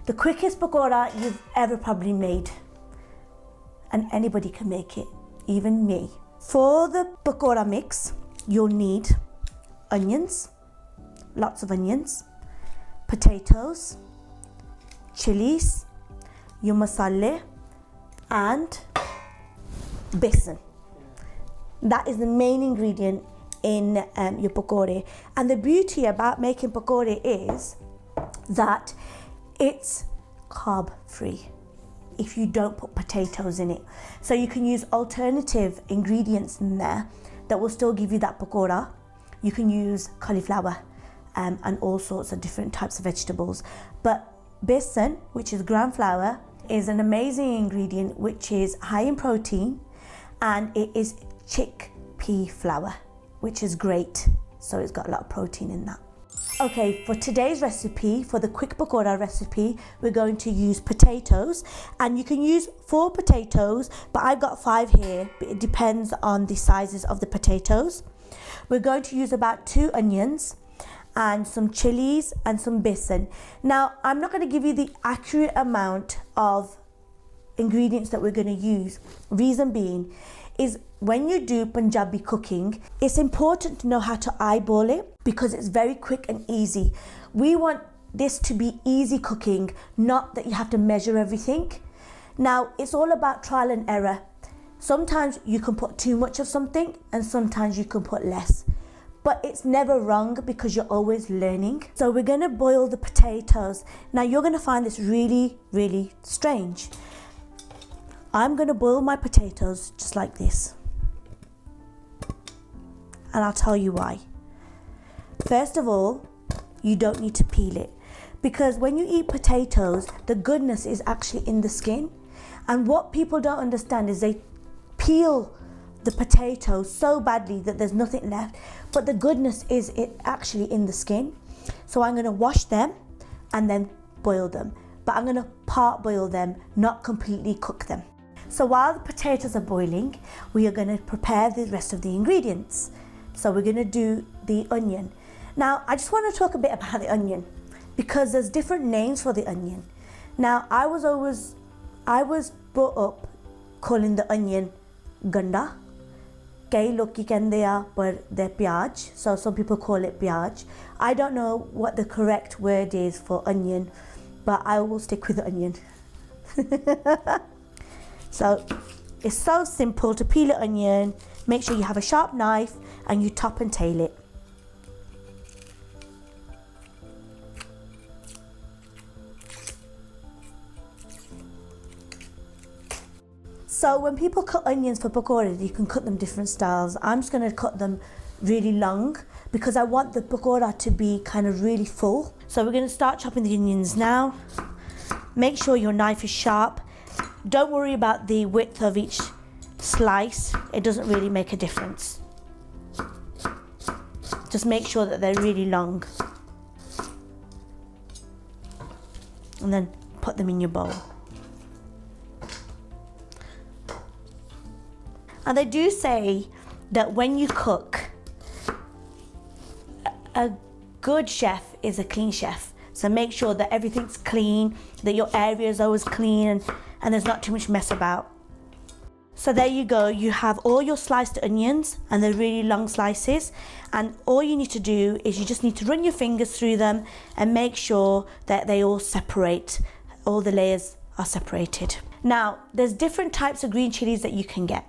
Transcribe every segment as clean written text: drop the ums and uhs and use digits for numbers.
The quickest pakora you've ever probably made. And anybody can make it, even me. For the pakora mix, you'll need onions, lots of onions, potatoes, chilies, your masala, and besan. That is the main ingredient in your pakore. And the beauty about making pakore is that it's carb free if you don't put potatoes in it. So you can use alternative ingredients in there that will still give you that pakora. You can use cauliflower and all sorts of different types of vegetables. But besan, which is ground flour, is an amazing ingredient which is high in protein, and it is chickpea flour, which is great. So it's got a lot of protein in that. Okay, for today's recipe, for the quick pakora recipe, we're going to use potatoes, and you can use 4 potatoes, but I've got 5 here. It depends on the sizes of the potatoes. We're going to use about 2 onions and some chilies and some besan. Now, I'm not going to give you the accurate amount of ingredients that we're going to use. Reason being is when you do Punjabi cooking, it's important to know how to eyeball it because it's very quick and easy. We want this to be easy cooking, not that you have to measure everything. Now, it's all about trial and error. Sometimes you can put too much of something and sometimes you can put less. But it's never wrong because you're always learning. So we're gonna boil the potatoes. Now you're gonna find this really, really strange. I'm gonna boil my potatoes just like this. And I'll tell you why. First of all, you don't need to peel it because when you eat potatoes, the goodness is actually in the skin. And what people don't understand is they peel the potatoes so badly that there's nothing left, but the goodness is actually in the skin. So I'm gonna wash them and then boil them, but I'm gonna part boil them, not completely cook them. So while the potatoes are boiling, we are gonna prepare the rest of the ingredients. So we're gonna do the onion. Now, I just wanna talk a bit about the onion because there's different names for the onion. Now, I was brought up calling the onion ganda. Kei loki kende a par de pyaj. So some people call it pyaj. I don't know what the correct word is for onion, but I will stick with the onion. So it's so simple to peel an onion. Make sure you have a sharp knife and you top and tail it. So when people cut onions for pakora, you can cut them different styles. I'm just going to cut them really long because I want the pakora to be kind of really full. So we're going to start chopping the onions now. Make sure your knife is sharp. Don't worry about the width of each slice. It doesn't really make a difference. Just make sure that they're really long. And then put them in your bowl. And they do say that when you cook, a good chef is a clean chef. So make sure that everything's clean, that your area is always clean and there's not too much mess about. So there you go, you have all your sliced onions and they're really long slices. And all you need to do is you just need to run your fingers through them and make sure that they all separate, all the layers are separated. Now, there's different types of green chilies that you can get.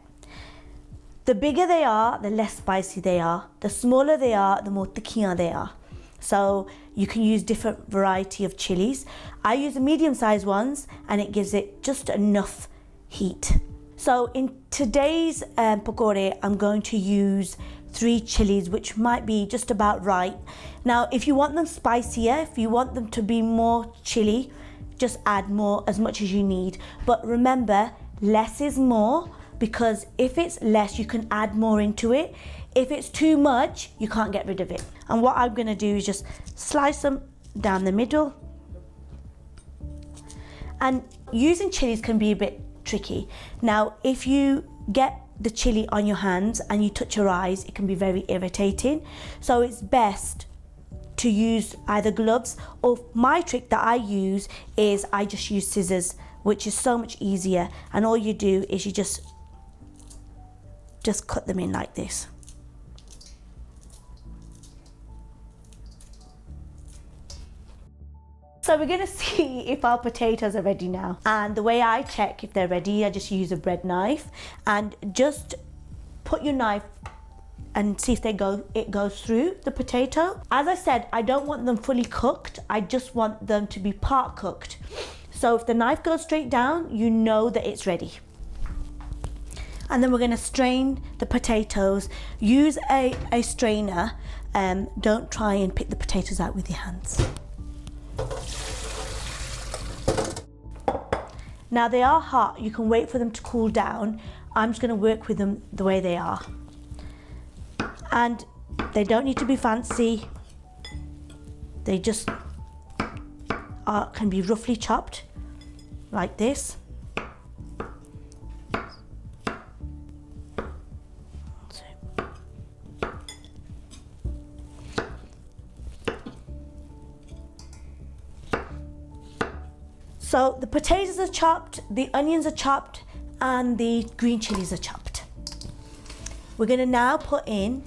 The bigger they are, the less spicy they are. The smaller they are, the more tikkiyan they are. So you can use different variety of chilies. I use the medium-sized ones and it gives it just enough heat. So in today's pakore, I'm going to use 3 chilies, which might be just about right. Now, if you want them spicier, if you want them to be more chili, just add more, as much as you need. But remember, less is more, because if it's less, you can add more into it. If it's too much, you can't get rid of it. And what I'm gonna do is just slice them down the middle. And using chilies can be a bit tricky. Now, if you get the chili on your hands and you touch your eyes, it can be very irritating. So it's best to use either gloves, or my trick that I use is I just use scissors, which is so much easier, and all you do is you just cut them in like this. So we're going to see if our potatoes are ready now, and the way I check if they're ready, I just use a bread knife and just put your knife and see if it goes through the potato. As I said, I don't want them fully cooked, I just want them to be part cooked. So if the knife goes straight down, you know that it's ready. And then we're going to strain the potatoes. Use a strainer, don't try and pick the potatoes out with your hands. Now they are hot, you can wait for them to cool down. I'm just going to work with them the way they are. And they don't need to be fancy. They just can be roughly chopped like this. So the potatoes are chopped, the onions are chopped, and the green chilies are chopped. We're going to now put in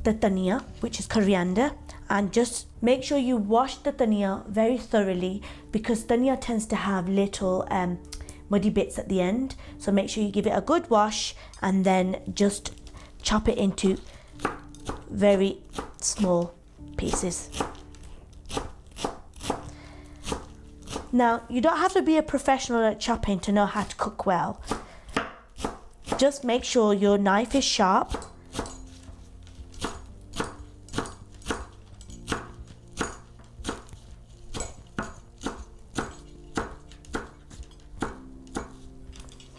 the dhania, which is coriander, and just make sure you wash the dhania very thoroughly, because dhania tends to have little muddy bits at the end. So make sure you give it a good wash and then just chop it into very small pieces. Now, you don't have to be a professional at chopping to know how to cook well. Just make sure your knife is sharp.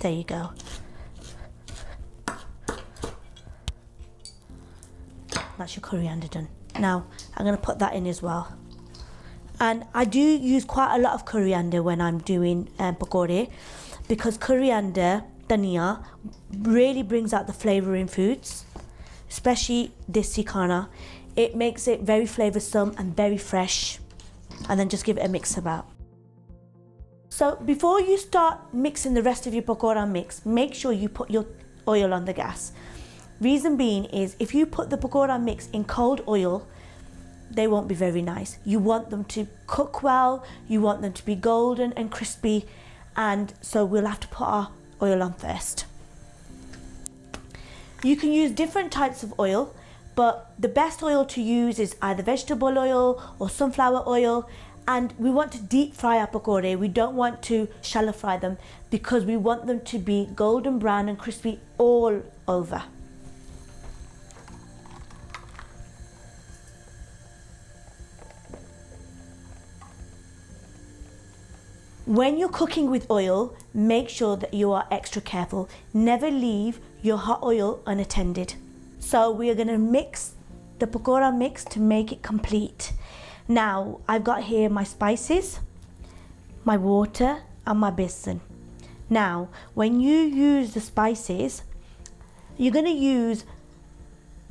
There you go. That's your coriander done. Now, I'm going to put that in as well. And I do use quite a lot of coriander when I'm doing pakoreh, because coriander, dhania, really brings out the flavour in foods, especially this khana. It makes it very flavoursome and very fresh. And then just give it a mix about. So before you start mixing the rest of your pakora mix, make sure you put your oil on the gas. Reason being is, if you put the pakora mix in cold oil, they won't be very nice. You want them to cook well, you want them to be golden and crispy, and so we'll have to put our oil on first. You can use different types of oil, but the best oil to use is either vegetable oil or sunflower oil, and we want to deep fry our pakoreh. We don't want to shallow fry them, because we want them to be golden brown and crispy all over. When you're cooking with oil, make sure that you are extra careful. Never leave your hot oil unattended. So we are going to mix the pakora mix to make it complete. Now, I've got here my spices, my water, and my besan. Now, when you use the spices, you're going to use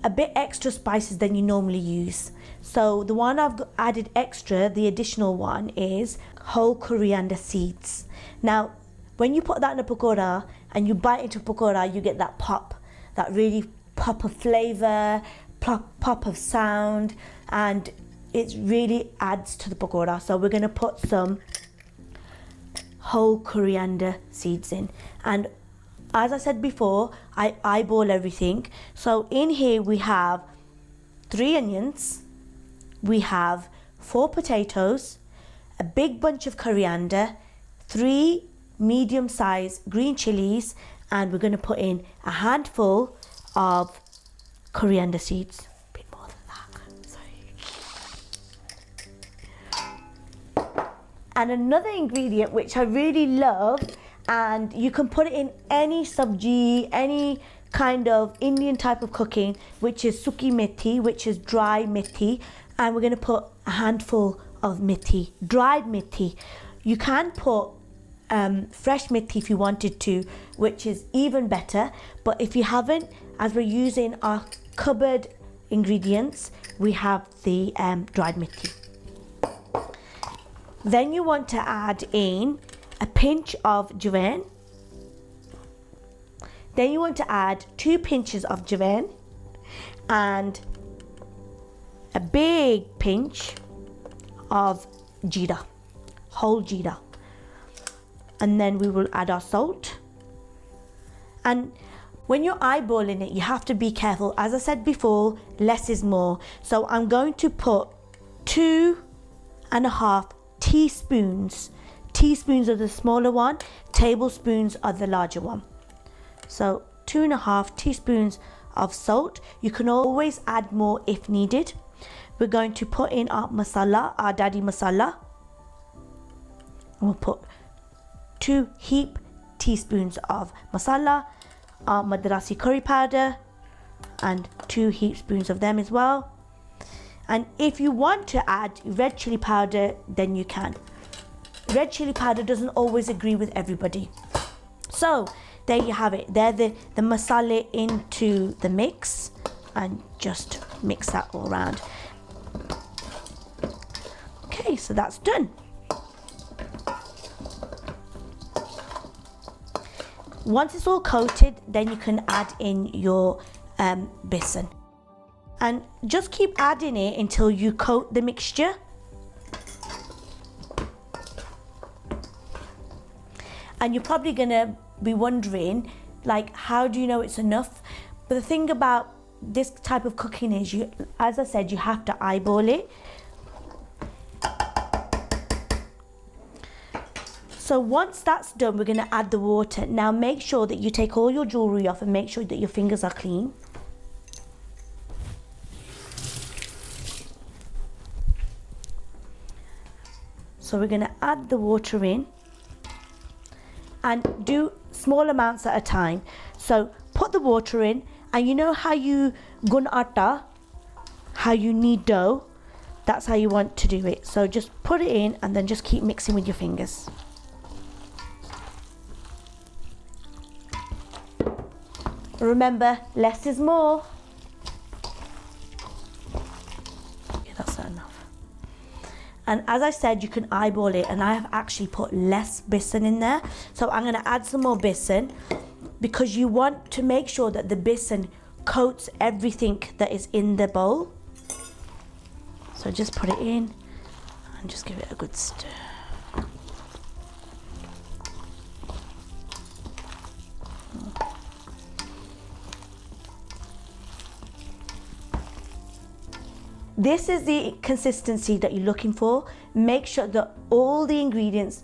a bit extra spices than you normally use. So the one I've added extra, the additional one, is whole coriander seeds. Now, when you put that in a pakora and you bite into a pakora, you get that pop, that really pop of flavour, pop of sound, and it really adds to the pakora. So we're going to put some whole coriander seeds in. And as I said before, I eyeball everything. So in here we have 3 onions, we have 4 potatoes, a big bunch of coriander, 3 medium-sized green chilies, and we're going to put in a handful of coriander seeds. A bit more than that, sorry. And another ingredient which I really love, and you can put it in any sabji, any kind of Indian type of cooking, which is suki methi, which is dry methi, and we're going to put a handful of methi, dried methi. You can put fresh methi if you wanted to, which is even better, but if you haven't, as we're using our cupboard ingredients, we have the dried methi. Then you want to add in a pinch of jawain. Then you want to add 2 pinches of jawain and a big pinch of jeera, whole jeera. And then we will add our salt. And when you're eyeballing it, you have to be careful. As I said before, less is more. So I'm going to put 2.5 teaspoons. Teaspoons are the smaller one, tablespoons are the larger one. So 2.5 teaspoons of salt. You can always add more if needed. We're going to put in our masala, our daddy masala. We'll put 2 heap teaspoons of masala, our Madrasi curry powder, and 2 heap spoons of them as well. And if you want to add red chili powder, then you can. Red chili powder doesn't always agree with everybody. So there you have it. They're the masala into the mix, and just mix that all around. Okay, so that's done. Once it's all coated, then you can add in your besan. And just keep adding it until you coat the mixture. And you're probably gonna be wondering, like, how do you know it's enough? But the thing about this type of cooking is, you, as I said, you have to eyeball it. So once that's done, we're gonna add the water. Now make sure that you take all your jewelry off and make sure that your fingers are clean. So we're gonna add the water in and do small amounts at a time. So put the water in, and you know how you gun atta, how you knead dough, that's how you want to do it. So just put it in and then just keep mixing with your fingers. Remember, less is more. Okay, that's not enough. And as I said, you can eyeball it, and I have actually put less besan in there. So I'm gonna add some more besan, because you want to make sure that the besan coats everything that is in the bowl. So just put it in and just give it a good stir. This is the consistency that you're looking for. Make sure that all the ingredients,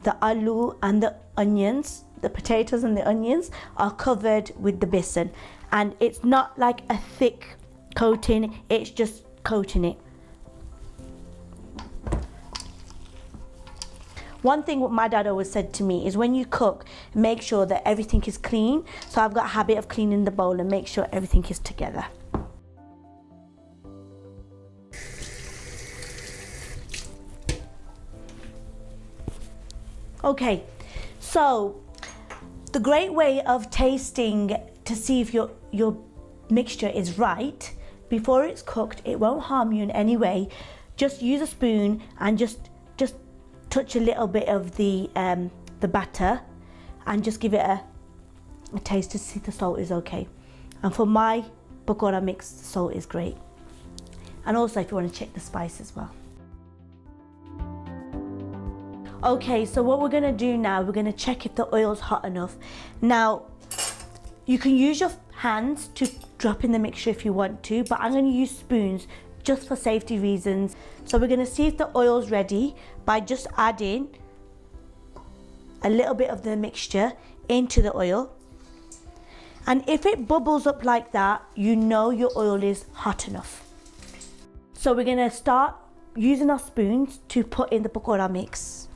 the aloo and the onions, the potatoes and the onions, are covered with the besan. And it's not like a thick coating, it's just coating it. One thing what my dad always said to me is, when you cook, make sure that everything is clean. So I've got a habit of cleaning the bowl and make sure everything is together. Okay, so the great way of tasting to see if your mixture is right, before it's cooked, it won't harm you in any way. Just use a spoon and just touch a little bit of the batter and just give it a taste to see if the salt is okay. And for my pakora mix, the salt is great. And also if you want to check the spice as well. Okay, so what we're gonna do now, we're gonna check if the oil's hot enough. Now, you can use your hands to drop in the mixture if you want to, but I'm gonna use spoons just for safety reasons. So we're gonna see if the oil's ready by just adding a little bit of the mixture into the oil. And if it bubbles up like that, you know your oil is hot enough. So we're gonna start using our spoons to put in the pakora mix.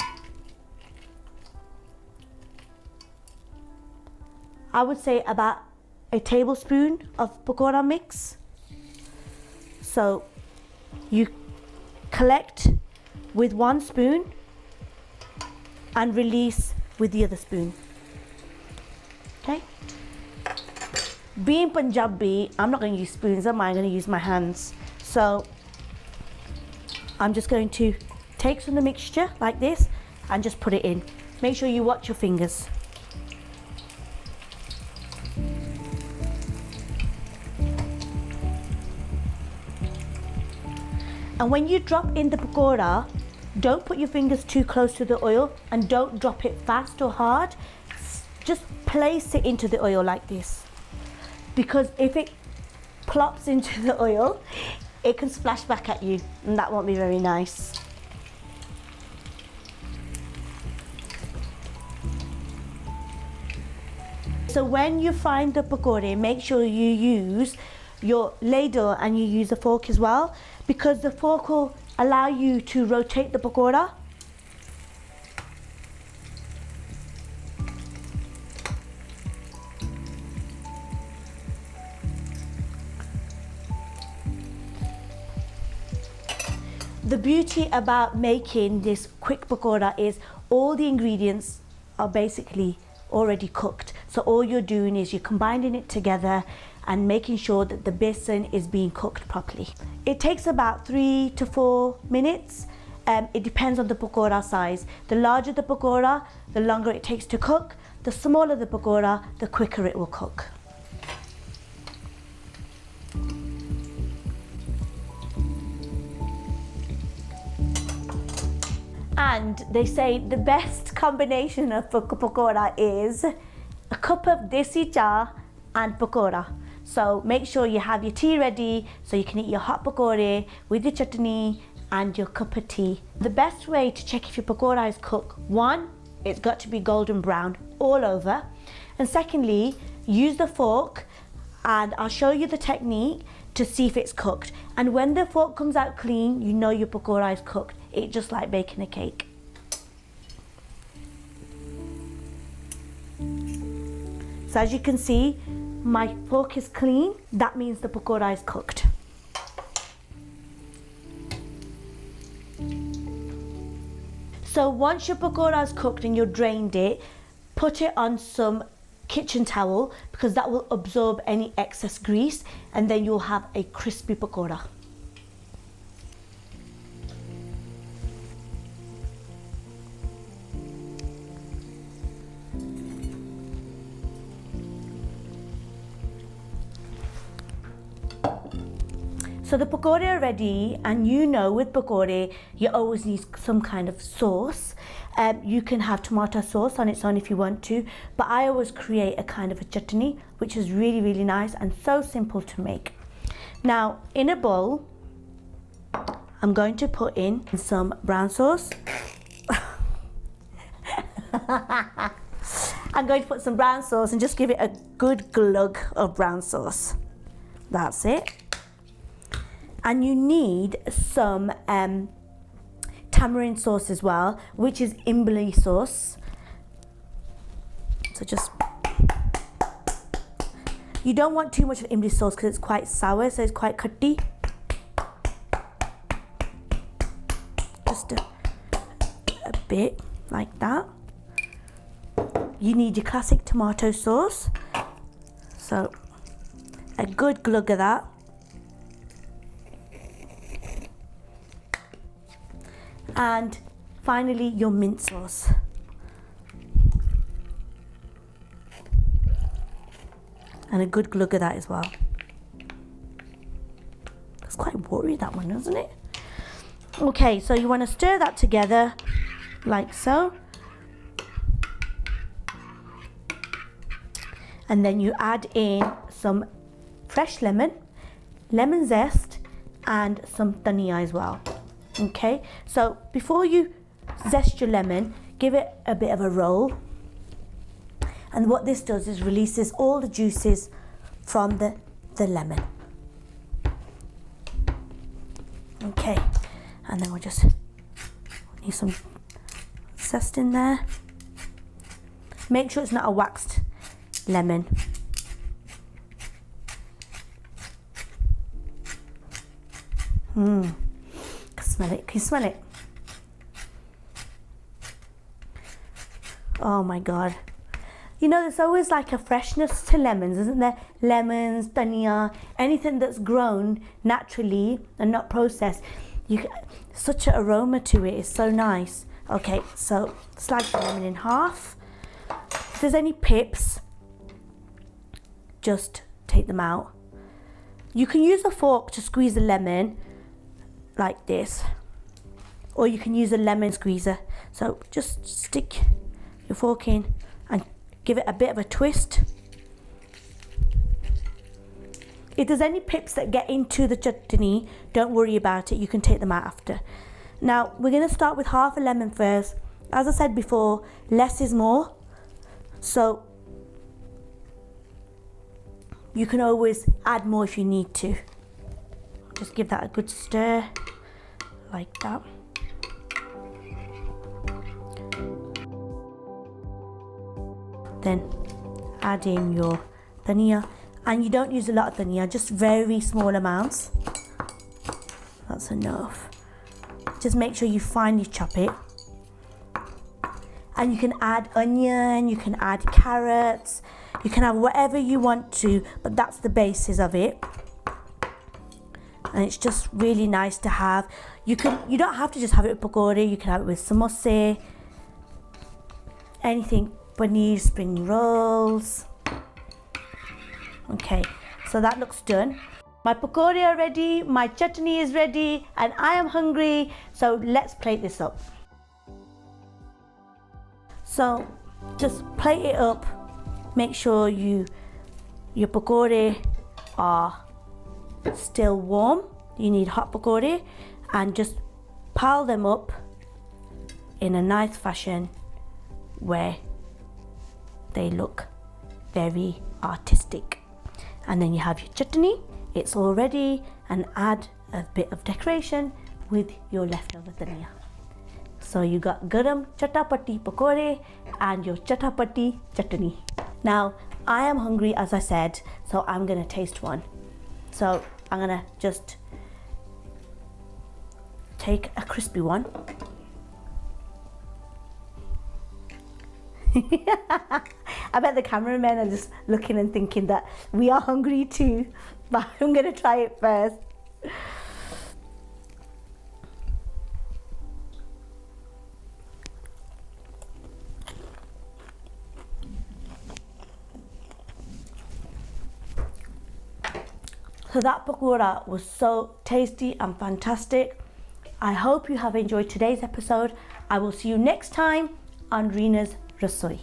I would say about a tablespoon of pakora mix. So you collect with one spoon and release with the other spoon. Okay? Being Punjabi, I'm not going to use spoons, am I? I'm going to use my hands. So I'm just going to take some of the mixture like this and just put it in. Make sure you watch your fingers. And when you drop in the pakora, don't put your fingers too close to the oil and don't drop it fast or hard. Just place it into the oil like this. Because if it plops into the oil, it can splash back at you and that won't be very nice. So when you find the pakora, make sure you use your ladle and you use a fork as well, because the fork will allow you to rotate the pakora. The beauty about making this quick pakora is all the ingredients are basically already cooked. So all you're doing is you're combining it together and making sure that the besan is being cooked properly. It takes about 3 to 4 minutes. It depends on the pakora size. The larger the pakora, the longer it takes to cook. The smaller the pakora, the quicker it will cook. And they say the best combination of pakora is a cup of desi cha and pakora. So make sure you have your tea ready so you can eat your hot pakora with your chutney and your cup of tea. The best way to check if your pakora is cooked, one, it's got to be golden brown all over. And secondly, use the fork and I'll show you the technique to see if it's cooked. And when the fork comes out clean, you know your pakora is cooked. It's just like baking a cake. So as you can see, my fork is clean. That means the pakora is cooked. So once your pakora is cooked and you've drained it, put it on some kitchen towel because that will absorb any excess grease and then you'll have a crispy pakora. So the pakora are ready, and you know with pakora you always need some kind of sauce. You can have tomato sauce on its own if you want to, but I always create a kind of a chutney which is really, really nice and so simple to make. Now in a bowl I'm going to put in some brown sauce. I'm going to put some brown sauce and just give it a good glug of brown sauce. That's it. And you need some tamarind sauce as well, which is imli sauce. So just, you don't want too much of imli sauce because it's quite sour, so it's quite cutty. Just a bit like that. You need your classic tomato sauce. So a good glug of that. And finally your mint sauce. And a good glug of that as well. That's quite watery, that one, isn't it? Okay, so you want to stir that together like so. And then you add in some fresh lemon, lemon zest, and some dhania as well. Okay, so before you zest your lemon, give it a bit of a roll. And what this does is releases all the juices from the lemon. Okay, and then we'll just need some zest in there. Make sure it's not a waxed lemon. Smell it. Can you smell it? Oh my God. You know, there's always like a freshness to lemons, isn't there? Lemons, dhania, anything that's grown naturally and not processed. Such an aroma to it. It's so nice. Okay, so slice the lemon in half. If there's any pips, just take them out. You can use a fork to squeeze the lemon like this, or you can use a lemon squeezer. So just stick your fork in and give it a bit of a twist. If there's any pips that get into the chutney, don't worry about it, you can take them out after. Now we're going to start with half a lemon first. As I said before, less is more, so you can always add more if you need to. Just give that a good stir like that. Then add in your dhania, and you don't use a lot of dhania, just very small amounts. That's enough. Just make sure you finely chop it. And you can add onion, you can add carrots, you can have whatever you want to, but that's the basis of it. And it's just really nice to have. You don't have to just have it with pakora, you can have it with samosa, anything, paneer, spring rolls. Okay, so that looks done. My pakora are ready, my chutney is ready, and I am hungry, so let's plate this up. So just plate it up, make sure your pakora are still warm. You need hot pakora, and just pile them up in a nice fashion where they look very artistic. And then you have your chutney, it's all ready, and add a bit of decoration with your leftover dhania. So you got garam chatapati pakore and your chatapati chutney. Now I am hungry, as I said, so I'm gonna taste one. So I'm gonna just take a crispy one. I bet the cameramen are just looking and thinking that we are hungry too, but I'm gonna try it first. So that pakora was so tasty and fantastic. I hope you have enjoyed today's episode. I will see you next time on Reena's Rasoi.